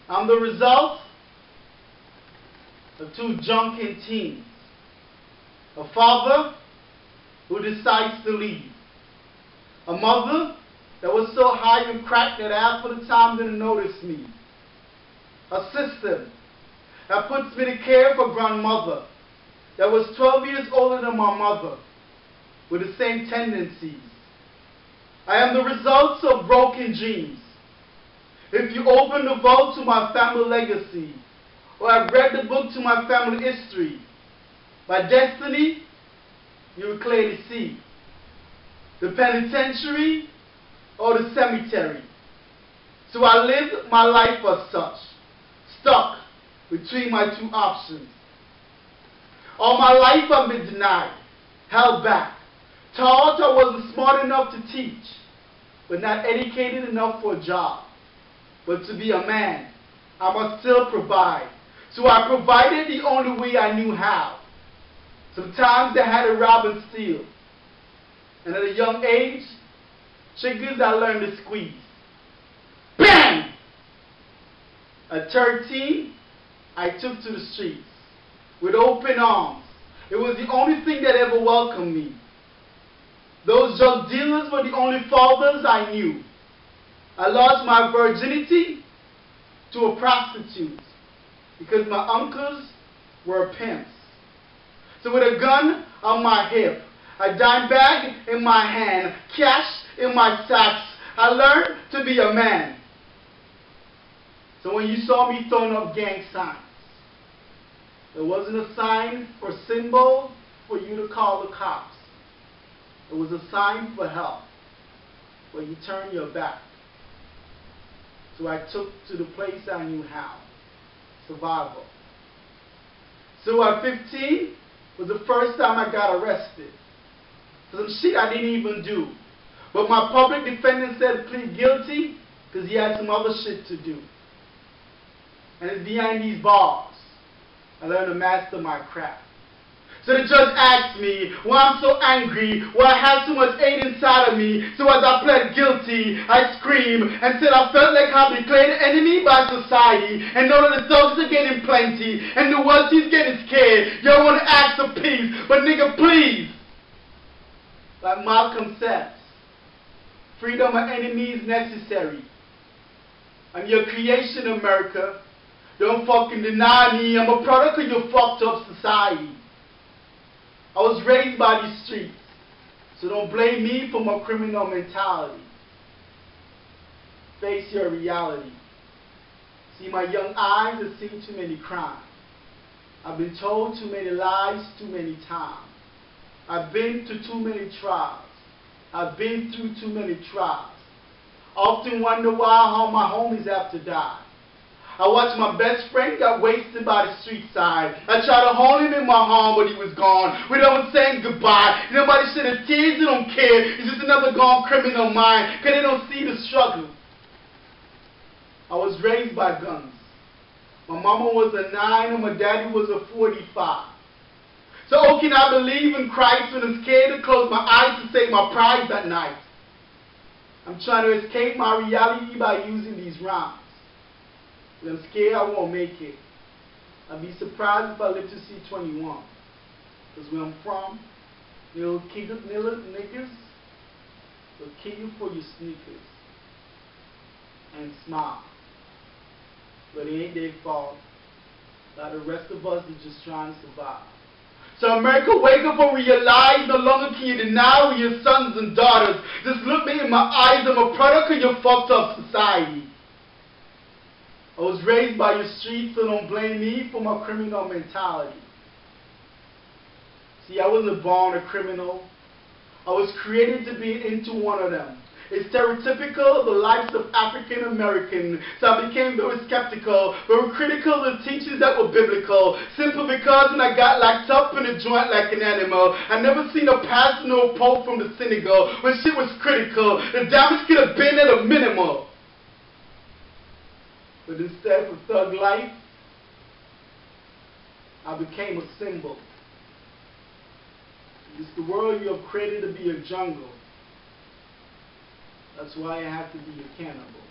I'm the result of two drunken teens. A father who decides to leave. A mother that was so high on crack that half of the time didn't notice me. A sister that puts me to care of a grandmother that was 12 years older than my mother with the same tendencies. I am the results of broken dreams. If you open the vault to my family legacy, or have read the book to my family history, my destiny, you will clearly see. The penitentiary or the cemetery. So I lived my life as such, stuck between my two options. All my life I've been denied, held back, taught I wasn't smart enough to teach, but not educated enough for a job. But to be a man, I must still provide. So I provided the only way I knew how. Sometimes I had to rob and steal. And at a young age, triggers I learned to squeeze. Bang! At 13, I took to the streets with open arms. It was the only thing that ever welcomed me. Those drug dealers were the only fathers I knew. I lost my virginity to a prostitute because my uncles were pimps. So with a gun on my hip, a dime bag in my hand, cash in my sacks, I learned to be a man. So when you saw me throwing up gang signs, there wasn't a sign or symbol for you to call the cops. It was a sign for help, where you turn your back. So I took to the place I knew how. Survival. So at 15 was the first time I got arrested for some shit I didn't even do. But my public defender said plead guilty because he had some other shit to do. And it's behind these bars I learned to master my craft. So the judge asked me why I'm so angry, why I have so much hate inside of me. So as I pled guilty, I screamed and said I felt like I've been declared an enemy by society and know that the thugs are getting plenty and the wealthy's getting scared. Y'all want to ask for peace, but nigga please. Like Malcolm says, freedom of enemies necessary. I'm your creation, America. Don't fucking deny me. I'm a product of your fucked up society. I was raised by these streets, so don't blame me for my criminal mentality. Face your reality. See, my young eyes have seen too many crimes. I've been told too many lies too many times. I've been to too many trials. I've been through too many trials. I often wonder why all my homies have to die. I watched my best friend get wasted by the street side. I tried to hold him in my arm, but he was gone. We never saying goodbye. Nobody shed a tears, they don't care. It's just another gone criminal mind, because they don't see the struggle. I was raised by guns. My mama was a 9 and my daddy was a 45. So how can I believe in Christ when I'm scared to close my eyes to save my pride that night? I'm trying to escape my reality by using these rhymes. I'm scared I won't make it. I'd be surprised if I live to see 21. Because where I'm from, little niggas will kill you for your sneakers and smile. But it ain't their fault. Like the rest of us is just trying to survive. So America, wake up and realize no longer can you deny with your sons and daughters. Just look me in my eyes, I'm a product of your fucked up society. I was raised by your streets, so don't blame me for my criminal mentality. See, I wasn't born a criminal. I was created to be into one of them. It's stereotypical of the lives of African Americans, so I became very skeptical, very critical of the teachings that were biblical, simply because when I got locked up in a joint like an animal, I never seen a pastor nor a pope from the synagogue. When shit was critical, the damage could have been at a minimum. But instead of thug life, I became a symbol. It's the world you have created to be a jungle. That's why I have to be a cannibal.